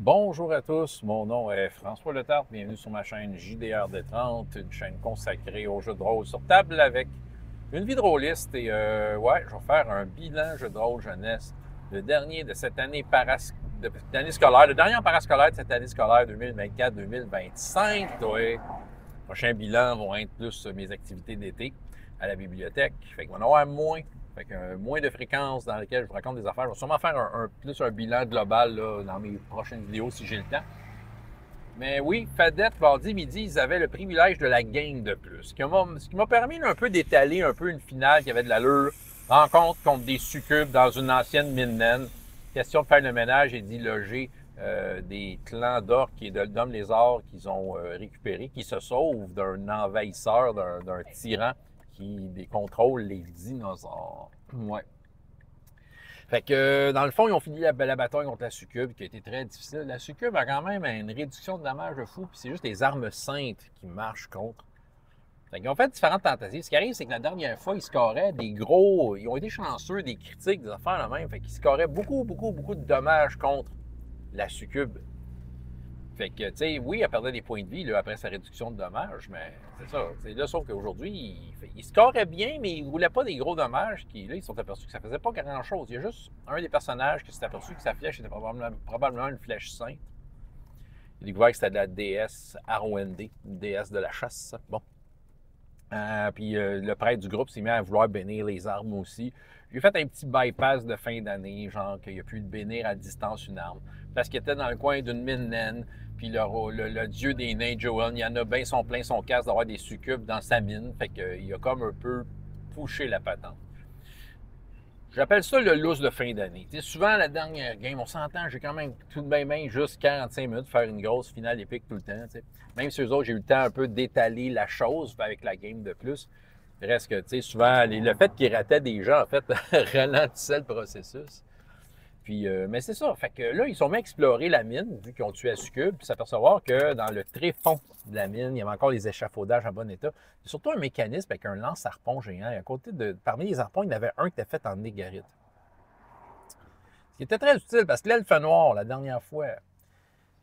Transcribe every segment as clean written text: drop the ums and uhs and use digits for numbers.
Bonjour à tous, mon nom est François Letarte, bienvenue sur ma chaîne JDR Détente, une chaîne consacrée aux jeux de rôle sur table avec une vie de rôliste et ouais, je vais faire un bilan jeu de rôle jeunesse, le dernier de cette année scolaire, le dernier en parascolaire de cette année scolaire 2024-2025. Ouais. Les prochains bilans vont être plus mes activités d'été à la bibliothèque, fait qu'il va y en avoir moins. Fait que moins de fréquences dans lesquelles je vous raconte des affaires. Je vais sûrement faire plus un bilan global là, dans mes prochaines vidéos si j'ai le temps. Mais oui, Fadette, mardi midi, ils avaient le privilège de la game de plus. Ce qui m'a permis un peu d'étaler un peu une finale qui avait de l'allure. Rencontre contre des succubes dans une ancienne mine naine. Question de faire le ménage et d'y loger des clans d'orques et d'hommes lézards qu'ils ont récupérés, qui se sauvent d'un envahisseur, d'un tyran qui contrôle les dinosaures. Ouais. Fait que, dans le fond, ils ont fini la bataille contre la succube, qui a été très difficile. La succube a quand même une réduction de dommages de fou, puis c'est juste les armes saintes qui marchent contre. Fait qu'ils ont fait différentes tentatives. Ce qui arrive, c'est que la dernière fois, ils scoraient des gros. Ils ont été chanceux, des critiques, des affaires la même. Fait qu'ils scoraient beaucoup de dommages contre la succube. Fait que, tu sais, oui, elle perdait des points de vie là, après sa réduction de dommages, mais c'est ça. Là, sauf qu'aujourd'hui, il scorait bien, mais il ne roulait pas des gros dommages. Là, ils se sont aperçus que ça faisait pas grand-chose. Il y a juste un des personnages qui s'est aperçu que sa flèche était probablement une flèche sainte. Il a découvert que c'était de la déesse Arwende, une déesse de la chasse. Bon. Puis le prêtre du groupe s'est mis à vouloir bénir les armes aussi. J'ai fait un petit bypass de fin d'année, genre qu'il n'y a plus de bénir à distance une arme. Parce qu'il était dans le coin d'une mine naine, puis le dieu des nains, Joel, il y en a bien son plein son casse d'avoir des succubes dans sa mine. Fait qu'il a comme un peu poussé la patente. J'appelle ça le lousse de fin d'année. Souvent, la dernière game, on s'entend, j'ai quand même tout de même juste 45 minutes pour faire une grosse finale épique tout le temps. T'sais. Même si eux autres, j'ai eu le temps un peu d'étaler la chose avec la game de plus. Reste que, tu sais, souvent, le fait qu'ils rataient des gens, en fait, ralentissait le processus. Puis, mais c'est ça. Fait que là, ils sont mis à explorer la mine, vu qu'ils ont tué la succube, puis s'apercevoir que dans le tréfond de la mine, il y avait encore les échafaudages en bon état. Il y a surtout un mécanisme avec un lance-harpon géant. Et à côté parmi les harpons, il y en avait un qui était fait en négarite. Ce qui était très utile parce que l'elfe noir, la dernière fois,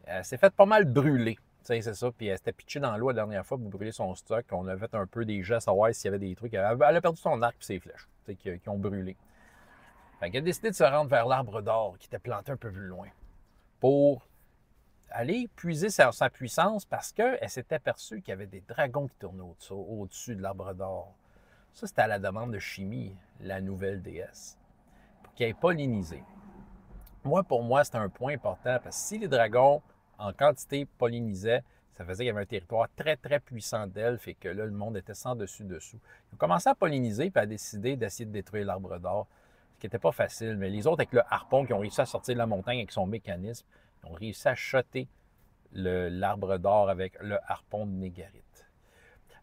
elle s'est fait pas mal brûler. C'est ça. Puis elle s'était pitchée dans l'eau la dernière fois pour brûler son stock. On a fait un peu des gestes à voir s'il y avait des trucs. Elle a perdu son arc et ses flèches qui ont brûlé. Fait qu'elle a décidé de se rendre vers l'arbre d'or qui était planté un peu plus loin pour aller puiser sa puissance parce qu'elle s'est aperçue qu'il y avait des dragons qui tournaient au-dessus de l'arbre d'or. Ça, c'était à la demande de Chimie, la nouvelle déesse, pour qu'elle ait pollinisé. Pour moi, c'était un point important parce que si les dragons, en quantité, pollinisaient, ça faisait qu'il y avait un territoire très puissant d'elfes et que là, le monde était sans dessus-dessous. Ils ont commencé à polliniser et à décider d'essayer de détruire l'arbre d'or, ce qui n'était pas facile. Mais les autres, avec le harpon, qui ont réussi à sortir de la montagne avec son mécanisme, ils ont réussi à shotter l'arbre d'or avec le harpon de Négarite.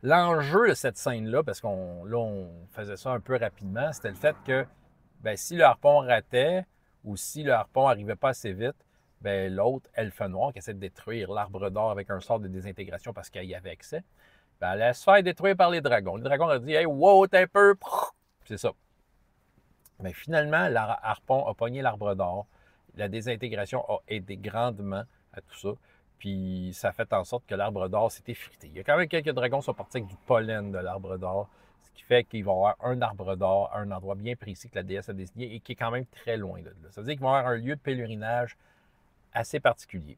L'enjeu de cette scène-là, parce on faisait ça un peu rapidement, c'était le fait que si le harpon ratait ou si le harpon n'arrivait pas assez vite, l'autre, Elfe Noir, qui essaie de détruire l'arbre d'or avec un sort de désintégration parce qu'il y avait accès, elle allait se faire détruire par les dragons. Le dragon a dit « Hey, wow, t'es un peu... » C'est ça. Mais finalement, l'harpon a pogné l'arbre d'or. La désintégration a aidé grandement à tout ça. Puis ça a fait en sorte que l'arbre d'or s'est effrité. Il y a quand même quelques dragons qui sont partis avec du pollen de l'arbre d'or, ce qui fait qu'il va y avoir un arbre d'or à un endroit bien précis que la déesse a désigné et qui est quand même très loin de là. Ça veut dire qu'il va y avoir un lieu de pèlerinage assez particulier.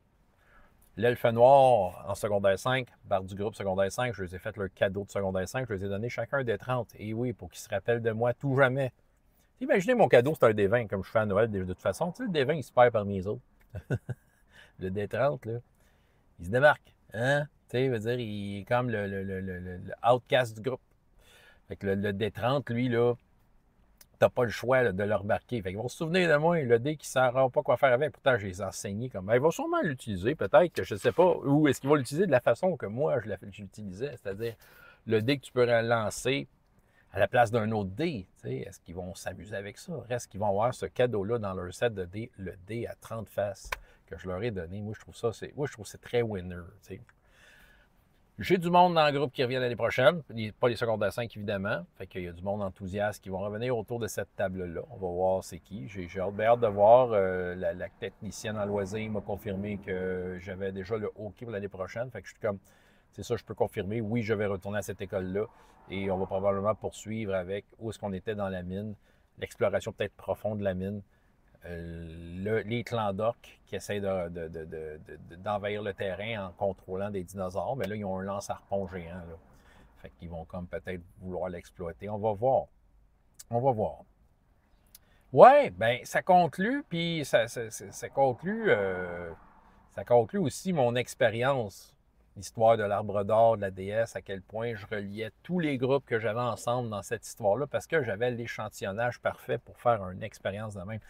L'elfe noir en secondaire 5, barre du groupe secondaire 5, je les ai fait leur cadeau de secondaire 5, je les ai donné chacun des 30. Et oui, pour qu'ils se rappellent de moi tout jamais. Imaginez mon cadeau, c'est un D20, comme je fais à Noël de toute façon. Tu sais, le D20, il se perd parmi les autres. Le D30, là, il se démarque. Hein? Tu sais, veut dire, il est comme le outcast du groupe. Fait que le D30, lui, là, t'as pas le choix là, de le remarquer. Fait qu'ils vont se souvenir de moi, le dé qui ne saura pas quoi faire avec. Pourtant, je les ai enseignés comme. Ils vont sûrement l'utiliser, peut-être, que je ne sais pas. Ou est-ce qu'ils vont l'utiliser de la façon que moi, je l'utilisais, c'est-à-dire le dé que tu peux lancer à la place d'un autre dé. Est-ce qu'ils vont s'amuser avec ça? Reste qu'ils vont avoir ce cadeau-là dans leur set de dés, le dé à 30 faces que je leur ai donné. Moi, je trouve ça, c'est très winner. T'sais. J'ai du monde dans le groupe qui revient l'année prochaine, pas les secondaires 5 évidemment. Fait qu'il y a du monde enthousiaste qui vont revenir autour de cette table-là. On va voir c'est qui. J'ai hâte de voir. La technicienne en loisir m'a confirmé que j'avais déjà le OK pour l'année prochaine. Fait que je suis comme, c'est ça, je peux confirmer. Oui, je vais retourner à cette école-là et on va probablement poursuivre avec où est-ce qu'on était dans la mine, l'exploration peut-être profonde de la mine. Les clans d'orques qui essayent d'envahir le terrain en contrôlant des dinosaures, mais là, ils ont un lance-harpon géant. Là. Fait qu'ils vont comme peut-être vouloir l'exploiter. On va voir. On va voir. Ouais, ben ça conclut, puis ça conclut aussi mon expérience, l'histoire de l'arbre d'or, de la déesse, à quel point je reliais tous les groupes que j'avais ensemble dans cette histoire-là, parce que j'avais l'échantillonnage parfait pour faire une expérience de même.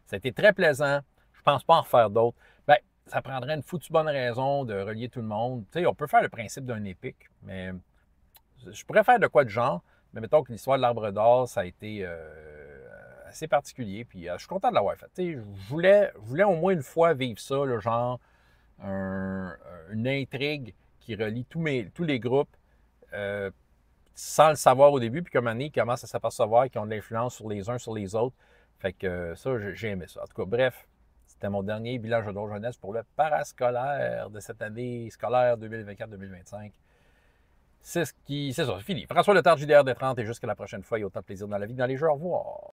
Ça a été très plaisant. Je ne pense pas en refaire d'autres. Ben, ça prendrait une foutue bonne raison de relier tout le monde. Tu sais, on peut faire le principe d'un épique, mais je pourrais faire de quoi de genre. Mais mettons que l'histoire de l'arbre d'or, ça a été assez particulier. Puis je suis content de l'avoir fait. Tu sais, je voulais au moins une fois vivre ça, là, genre une intrigue qui relie tous les groupes euh, sans le savoir au début. Puis comme année, ils commencent à s'apercevoir qu'ils ont de l'influence sur les uns sur les autres. Fait que ça, j'ai aimé ça. En tout cas, bref, c'était mon dernier bilan jeu de rôle jeunesse pour le parascolaire de cette année scolaire 2024-2025. C'est ça, c'est fini. François Letard, JDR des 30 et jusqu'à la prochaine fois, il y a autant de plaisir dans la vie que dans les jeux. Au revoir.